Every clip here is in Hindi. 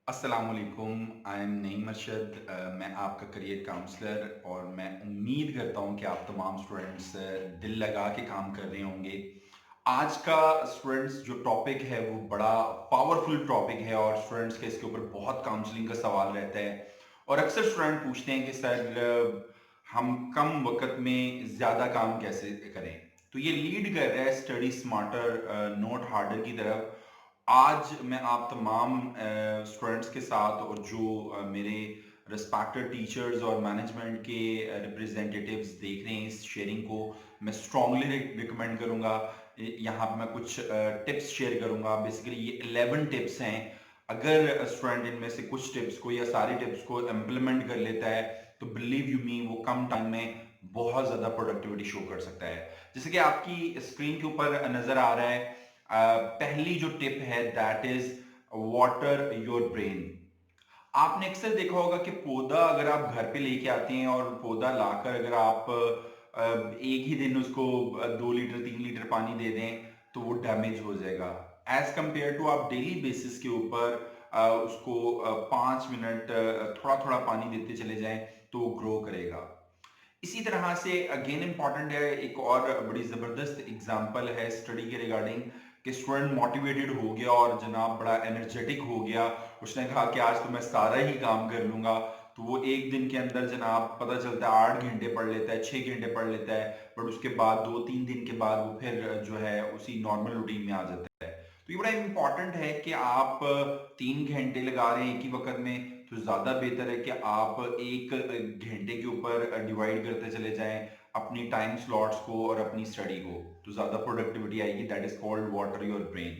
अस्सलामुअलैकुम। I am Naeem Arshad. मैं आपका करियर काउंसलर और मैं उम्मीद करता हूं कि आप तमाम स्टूडेंट्स दिल लगा के काम कर रहे होंगे। आज का स्टूडेंट्स जो टॉपिक है वो बड़ा पावरफुल टॉपिक है और स्टूडेंट्स के इसके ऊपर बहुत काउंसलिंग का सवाल रहता है। और अक्सर स्टूडेंट पूछते हैं कि सर हम कम वक्त में ज़्यादा काम कैसे करें। तो ये लीड कर रहा है स्टडी स्मार्टर नोट हार्डर की तरफ। आज मैं आप तमाम स्टूडेंट्स के साथ और जो मेरे रिस्पेक्टेड टीचर्स और मैनेजमेंट के रिप्रेजेंटेटिव्स देख रहे हैं इस शेयरिंग को, मैं स्ट्रांगली रिकमेंड करूंगा। यहाँ पे मैं कुछ टिप्स शेयर करूंगा। बेसिकली ये 11 टिप्स हैं। अगर स्टूडेंट इनमें से कुछ टिप्स को या सारी टिप्स को इम्प्लीमेंट कर लेता है तो बिलीव यू मी वो कम टाइम में बहुत ज़्यादा प्रोडक्टिविटी शो कर सकता है। जैसे कि आपकी स्क्रीन के ऊपर नज़र आ रहा है, पहली जो टिप है that is water your brain. आपने अक्सर देखा होगा कि पौधा अगर आप घर पे लेके आते हैं और पौधा लाकर अगर आप एक ही दिन उसको 2 लीटर 3 लीटर पानी दे दें तो वो डैमेज हो जाएगा। एज कंपेयर टू आप डेली बेसिस के ऊपर उसको 5 मिनट थोड़ा थोड़ा पानी देते चले जाएं तो वो ग्रो करेगा। इसी तरह से अगेन इंपॉर्टेंट है, एक और बड़ी ज़बरदस्त एग्जांपल है स्टडी के रिगार्डिंग कि स्टूडेंट मोटिवेटेड हो गया और जनाब बड़ा एनर्जेटिक हो गया। उसने कहा कि आज तो मैं सारा ही काम कर लूंगा। तो वो एक दिन के अंदर जनाब पता चलता है 8 घंटे पढ़ लेता है, 6 घंटे पढ़ लेता है। बट उसके बाद 2-3 दिन के बाद वो फिर जो है उसी नॉर्मल रूटीन में आ जाता है। तो ये बड़ा इंपॉर्टेंट है कि आप 3 घंटे लगा रहे हैं एक ही वक्त में, तो ज़्यादा बेहतर है कि आप 1 घंटे के ऊपर डिवाइड करते चले जाएं अपनी टाइम स्लॉट्स को और अपनी स्टडी को, तो ज़्यादा प्रोडक्टिविटी आएगी। That is called water your brain.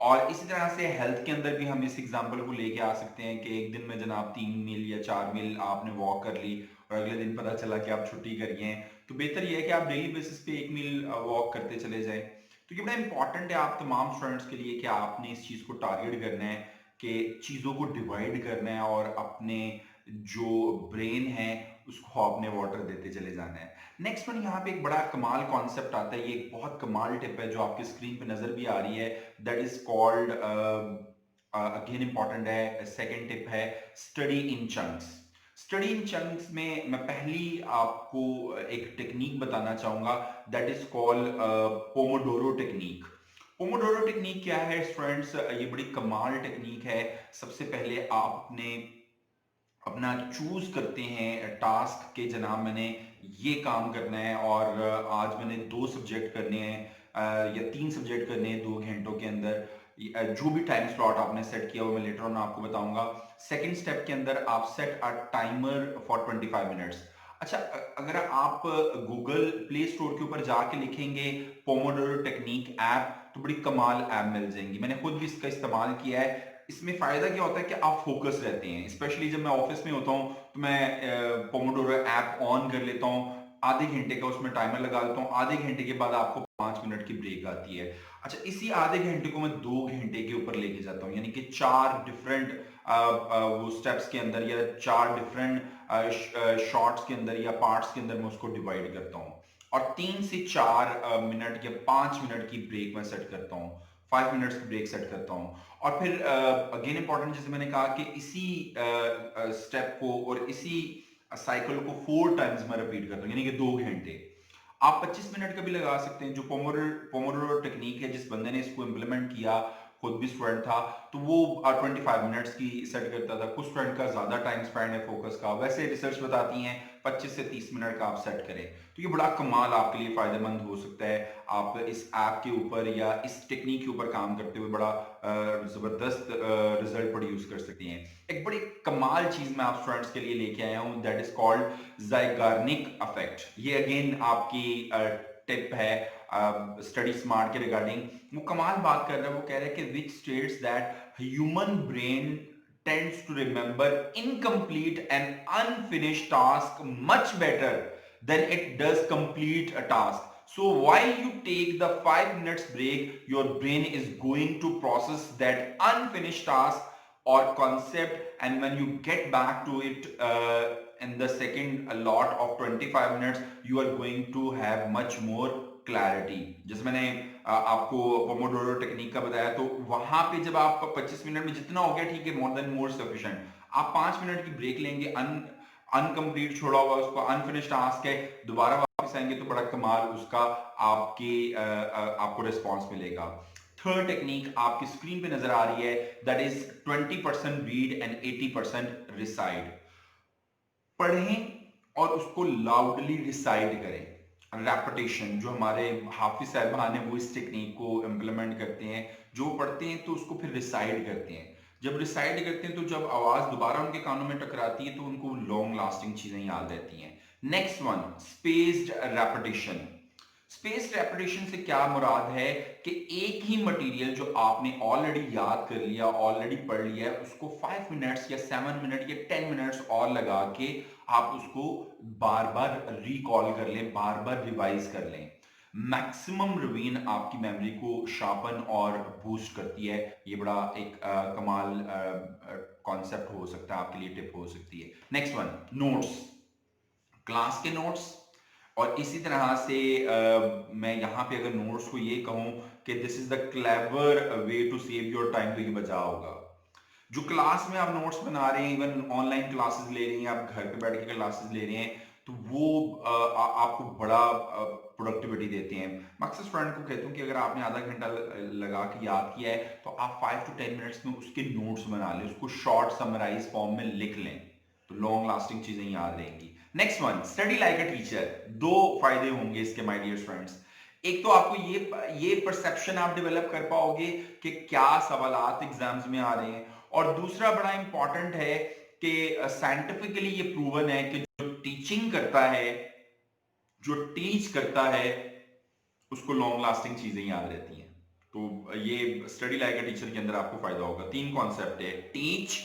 और इसी तरह से हेल्थ के अंदर भी हम इस एग्जांपल को लेके आ सकते हैं कि एक दिन में जनाब 3 मील या 4 मील आपने वॉक कर ली और अगले दिन पता चला कि आप छुट्टी करिए हैं, तो बेहतर यह है कि आप डेली बेसिस पे 1 मील वॉक करते चले जाएं। तो ये बड़ा इंपॉर्टेंट है आप तमाम स्टूडेंट्स के लिए कि आपने इस चीज़ को टारगेट करना है कि चीज़ों को डिवाइड करना है और अपने जो ब्रेन है उसको आपने वाटर देते चले जाना है। नेक्स्ट वन, यहाँ पे एक बड़ा कमाल कॉन्सेप्ट आता है। ये एक बहुत कमाल टिप है जो आपकी स्क्रीन पे नजर भी आ रही है। That is called, again important है, सेकंड टिप है study in chunks. Study in chunks में मैं पहली आपको एक टेक्निक बताना चाहूंगा, that is called Pomodoro technique. Pomodoro technique क्या है स्टूडेंट्स? ये बड़ी कमाल टेक्निक है। सबसे पहले आपने अपना चूज करते हैं टास्क के, जनाब मैंने ये काम करना है और आज मैंने 2 सब्जेक्ट करने हैं या 3 सब्जेक्ट करने हैं 2 घंटों के अंदर। जो भी टाइम स्लॉट आपने सेट किया वो मैं लेटर ऑन आपको बताऊंगा। सेकंड स्टेप के अंदर आप set a timer for 25 minutes. अच्छा, अगर आप गूगल प्ले स्टोर के ऊपर जाके लिखेंगे पोमोडोरो टेक्निक ऐप तो बड़ी कमाल ऐप मिल जाएंगी। मैंने खुद भी इसका इस्तेमाल किया है। इसमें फायदा क्या होता है कि आप फोकस रहते हैं। स्पेशली जब मैं ऑफिस में होता हूँ तो मैं पोमोडोरो ऐप ऑन कर लेता हूँ, आधे घंटे का उसमें टाइमर लगा देता हूँ। आधे घंटे के बाद आपको 5 मिनट की ब्रेक आती है। अच्छा, इसी आधे घंटे को मैं 2 घंटे के ऊपर लेके जाता हूँ, यानी कि 4 डिफरेंट वो स्टेप्स के अंदर या 4 डिफरेंट शॉर्ट्स के अंदर या पार्ट्स के अंदर मैं उसको डिवाइड करता हूँ और 3 से 4 मिनट या 5 मिनट की ब्रेक मैं सेट करता हूँ। 5 मिनट्स की ब्रेक सेट करता हूँ। और फिर अगेन इंपॉर्टेंट, जैसे मैंने कहा कि इसी स्टेप को और इसी साइकिल को 4 टाइम्स मैं रिपीट करता हूँ, यानी कि 2 घंटे। आप 25 मिनट का भी लगा सकते हैं। जो पोमोडोरो टेक्निक है, जिस बंदे ने इसको इम्प्लीमेंट किया, खुद भी स्टूडेंट था, तो वो 25 मिनट्स की सेट करता था। कुछ स्टूडेंट का ज्यादा टाइम स्पेंड है फोकस का, वैसे रिसर्च बताती हैं 25 से 30 मिनट का आप सेट करें तो ये बड़ा कमाल आपके लिए फायदेमंद हो सकता है। आप इस ऐप के ऊपर या इस टेक्निक के ऊपर काम करते हुए बड़ा जबरदस्त रिजल्ट प्रोड्यूस कर सकती हैं। एक बड़ी कमाल चीज मैं आप स्टूडेंट्स के लिए लेके आया हूं, दैट इज कॉल्ड ज़ाइगार्निक इफेक्ट। ये अगेन आपकी टिप है स्टडी स्मार्ट के रिगार्डिंग। वो कमाल बात कर रहा है, वो कह रहा है कि which states that human brain tends to remember incomplete and unfinished task much better than it does complete a task. So while you take the 5 minutes break, your brain is going to process that unfinished task or concept, and when you get back to it in the second lot of 25 minutes, you are going to have much more clarity. जैसे मैंने आपको पोमोडोरो टेक्निक का बताया, तो वहां पे जब आप 25 मिनट में जितना हो गया ठीक है, मोर देन मोर सफिशिएंट। आप 5 मिनट की ब्रेक लेंगे, अनकंप्लीट छोड़ा हुआ उसको, अनफिनिश्ड टास्क है, दोबारा वापस आएंगे तो बड़ा कमाल उसका आपको रिस्पॉन्स मिलेगा। थर्ड टेक्निक आपकी स्क्रीन पे नजर आ रही है, that is 20% read and 80% recite. पढ़ें और उसको लाउडली रिसाइड करें। रेपिटेशन, जो हमारे हाफिज साहबान हैं वो इस टेक्निक को इम्प्लीमेंट करते हैं। जो पढ़ते हैं तो उसको फिर रिसाइड करते हैं। जब रिसाइड करते हैं तो जब आवाज दोबारा उनके कानों में टकराती है तो उनको लॉन्ग लास्टिंग चीजें याद रहती हैं। Next one, spaced repetition. Space repetition से क्या मुराद है कि एक ही मटेरियल जो आपने ऑलरेडी याद कर लिया, ऑलरेडी पढ़ लिया है, उसको 5 मिनट्स या 7 मिनट या 10 मिनट्स और लगा के आप उसको बार बार रिकॉल कर लें, बार बार रिवाइज कर लें। मैक्सिमम रिवीन आपकी मेमोरी को शार्पन और बूस्ट करती है। ये बड़ा एक कमाल कॉन्सेप्ट हो सकता है, आपके लिए टिप हो सकती है। नेक्स्ट वन, नोट्स, क्लास के नोट्स। और इसी तरह से मैं यहाँ पे अगर नोट्स को ये कहूँ कि this is the clever way to save your time, तो ये बचा होगा। जो क्लास में आप नोट्स बना रहे हैं, इवन ऑनलाइन क्लासेस ले रहे हैं, आप घर पे बैठ के क्लासेस ले रहे हैं, तो वो आपको बड़ा प्रोडक्टिविटी देते हैं। मैं अक्सर स्टूडेंट को कहता हूँ कि अगर आपने आधा घंटा लगा के याद किया है तो आप 5 to 10 मिनट्स में उसके नोट्स बना लें, उसको शॉर्ट समराइज फॉर्म में लिख लें, तो लॉन्ग लास्टिंग चीजें याद रहेंगी। Next one, study like a teacher. दो फायदे होंगे इसके माय डियर फ्रेंड्स। एक तो आपको ये परसेप्शन आप डेवलप कर पाओगे कि क्या सवालात एग्जाम्स में आ रहे हैं, और दूसरा बड़ा इंपॉर्टेंट है कि साइंटिफिकली ये प्रूवन है कि जो टीचिंग करता है, जो टीच करता है, उसको लॉन्ग लास्टिंग चीजें याद रहती हैं। तो ये स्टडी लाइक अ टीचर के अंदर आपको फायदा होगा। 3 कॉन्सेप्ट है, टीच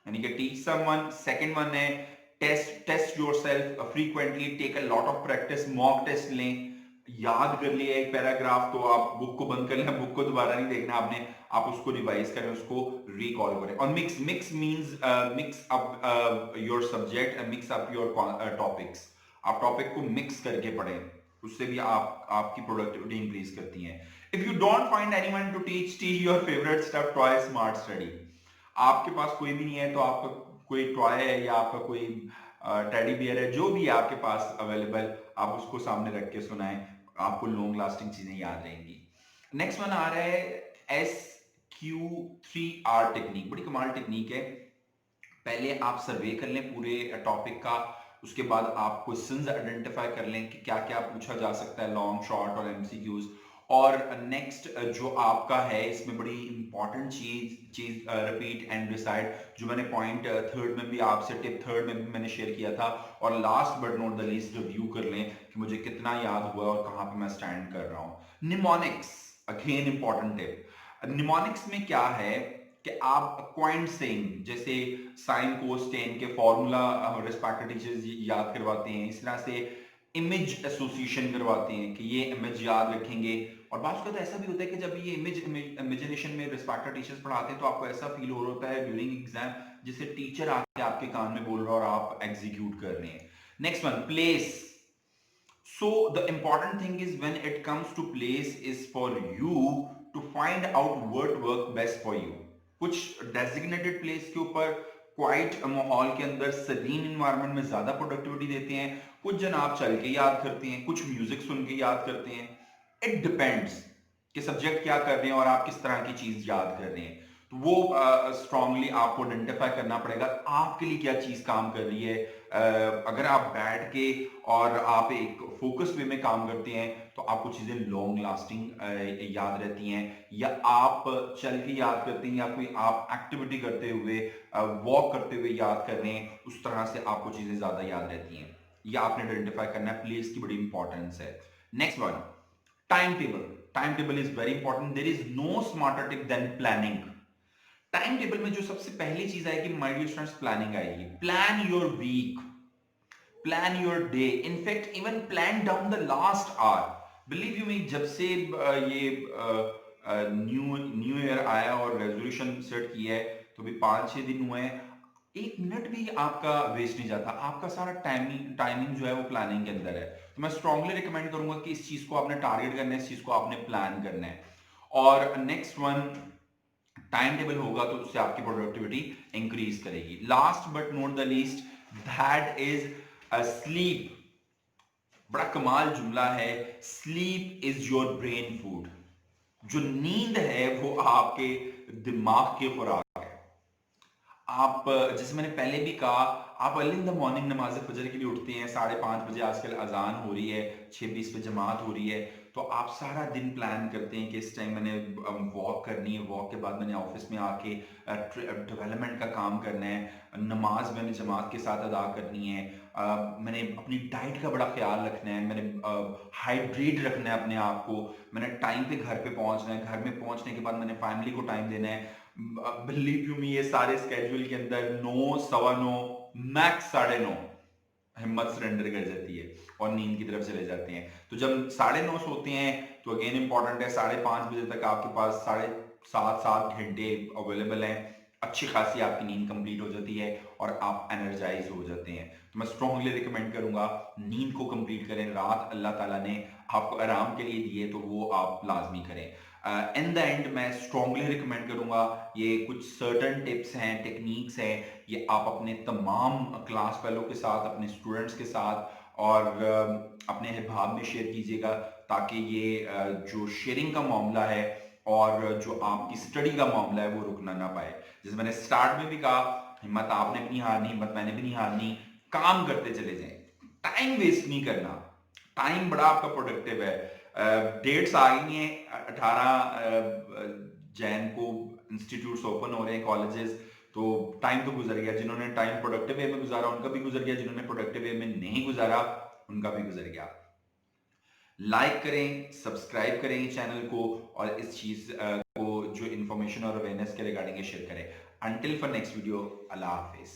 यानी कि टीच समवन, सेकंड वन है test yourself frequently, take a lot of practice, mock test लें, याद कर लिया एक पैराग्राफ तो आप बुक को बंद कर लें, बुक को दोबारा नहीं देखना आपने, आप उसको रिवाइज करें, उसको रिकॉल करें। और mix mix means mix up your subject and mix up your topics. आप टॉपिक को मिक्स करके पढ़ें, उससे भी आपकी प्रोडक्टिविटी इंक्रीज करती है। If you don't find anyone to teach your favourite stuff, try smart study. आपके पास कोई भी नहीं है तो आपका कोई टॉय है या आपका कोई टेडी बियर है, जो भी है आपके पास अवेलेबल, आप उसको सामने रख के सुनाएं, आपको लॉन्ग लास्टिंग चीजें याद रहेंगी। नेक्स्ट वन आ रहा है SQ3R टेक्निक। बड़ी कमाल टेक्निक है। पहले आप सर्वे कर लें पूरे टॉपिक का, उसके बाद आप क्वेश्चंस आइडेंटिफाई कर लें कि क्या क्या पूछा जा सकता है, लॉन्ग, शॉर्ट और एमसीक्यूज। और नेक्स्ट जो आपका है, इसमें बड़ी इंपॉर्टेंट चीज रिपीट एंड डिसाइड, जो मैंने पॉइंट थर्ड में भी आपसे, टिप थर्ड में भी मैंने शेयर किया था। और last but not the least, review कर लें कि मुझे कितना याद हुआ और कहाँ पे मैं स्टैंड कर रहा हूँ। Mnemonics, again important tip. Mnemonics में क्या है कि आप क्वाइंट सेइंग, जैसे साइन कोस टेन के फॉर्मूला रिस्पेक्टेड टीचर्स याद करवाते हैं, इस तरह से इमेज एसोसिएशन करवाते हैं कि ये इमेज याद रखेंगे। और बात तो ऐसा भी होता है कि जब ये इमेजिनेशन में रिस्पेक्टेड टीचर्स पढ़ाते हैं तो आपको ऐसा फील हो रहा होता है ड्यूरिंग एग्जाम जैसे टीचर आके आपके कान में बोल रहा है और आप एग्जीक्यूट कर रहे हैं। Next one, place. So the important thing is when it comes to place is for you to find out what work best for you. कुछ डेजिग्नेटेड प्लेस के ऊपर, क्वाइट माहौल के अंदर, सरीन इन्वायरमेंट में ज्यादा प्रोडक्टिविटी देते हैं। कुछ जनाब चल के याद करते हैं, कुछ म्यूजिक सुन के याद करते हैं। इट डिपेंड्स कि सब्जेक्ट क्या कर रहे हैं और आप किस तरह की चीज याद कर रहे हैं। तो वो स्ट्रांगली आपको आइडेंटिफाई करना पड़ेगा आपके लिए क्या चीज काम कर रही है। अगर आप बैठ के और आप एक फोकस वे में काम करते हैं तो आपको चीजें लॉन्ग लास्टिंग याद रहती हैं, या आप चल के याद करते हैं, या कोई आप एक्टिविटी करते हुए, वॉक करते हुए याद कर रहे हैं, उस तरह से आपको चीजें ज्यादा याद रहती हैं। ये आपने आइडेंटिफाई करना है, प्लेस की बड़ी इंपॉर्टेंस है। Next one, time table. Time table is very important. There is no smarter tip then planning. Time table में जो सबसे पहली चीज आएगी माय डियर स्टूडेंट्स, प्लानिंग आएगी। Plan your week, plan your day, in fact even plan down the last hour. Believe you me, जब से ये न्यू ईयर आया और रेजोल्यूशन सेट किया है तो भी 5-6 दिन हुए हैं, एक मिनट भी आपका वेस्ट नहीं जाता, आपका सारा टाइमिंग टाइमिंग जो है वो प्लानिंग के अंदर है। तो मैं स्ट्रांगली रिकमेंड करूंगा कि इस चीज को आपने टारगेट करना है, इस चीज को आपने प्लान करना है। और नेक्स्ट वन, टाइम टेबल होगा तो उससे आपकी प्रोडक्टिविटी इंक्रीज करेगी। Last but not the least, that is sleep. बड़ा कमाल जुमला है, sleep is your brain food. जो नींद है वो आपके दिमाग की खुराक है। आप, जैसे मैंने पहले भी कहा, आप अर्ली इन द मॉर्निंग नमाज फजर के लिए उठते हैं, 5:30 बजे आजकल अजान हो रही है, 6:20 पे जमात हो रही है, तो आप सारा दिन प्लान करते हैं कि इस टाइम मैंने वॉक करनी है, वॉक के बाद मैंने ऑफिस में आके डेवलपमेंट का काम करना है, नमाज मैंने जमात के साथ अदा करनी है, मैंने अपनी डाइट का बड़ा ख्याल रखना है, मैंने हाइड्रेट रखना है अपने आप को, मैंने टाइम पे घर पे पहुंचना है, घर में पहुंचने के बाद मैंने फैमिली को टाइम देना है। बिलीव यू मी, ये सारे स्केड्यूल के अंदर 9, 9:15, मैक्स 9:30 हिम्मत सरेंडर कर जाती है और नींद की तरफ चले जाते हैं। तो जब 9:30 सोते हैं तो अगेन इंपॉर्टेंट है, 5:30 बजे तक आपके पास 7.5 घंटे अवेलेबल हैं। अच्छी खासी आपकी नींद कंप्लीट हो जाती है और आप एनर्जाइज हो जाते हैं। तो मैं स्ट्रांगली रिकमेंड करूंगा, नींद को कंप्लीट करें। रात अल्लाह ताला ने आपको आराम के लिए दी है तो वो आप लाजमी करें। इन द एंड मैं स्ट्रांगली रिकमेंड करूंगा, ये कुछ सर्टन टिप्स हैं, टेक्निक्स हैं, ये आप अपने तमाम क्लास फेलो के साथ, अपने स्टूडेंट्स के साथ और अपने अहबाब में शेयर कीजिएगा, ताकि ये जो शेयरिंग का मामला है और जो आपकी स्टडी का मामला है वो रुकना ना पाए। जैसे मैंने स्टार्ट में भी कहा, हिम्मत आपने भी नहीं हारनी, हिम्मत मैंने भी नहीं हारनी, काम करते चले जाएं, टाइम वेस्ट नहीं करना। टाइम बड़ा आपका प्रोडक्टिव है। डेट्स आ गई हैं, 18 जैन को इंस्टीट्यूट्स ओपन हो रहे हैं, कॉलेजेस, तो टाइम तो गुजर गया। जिन्होंने टाइम प्रोडक्टिव वे में गुजारा उनका भी गुजर गया, जिन्होंने प्रोडक्टिव वे में नहीं गुजारा उनका भी गुजर गया। लाइक करें, सब्सक्राइब करें चैनल को, और इस चीज को जो इन्फॉर्मेशन और अवेयरनेस के रिगार्डिंग शेयर करें। Until for next video, Allah Hafiz.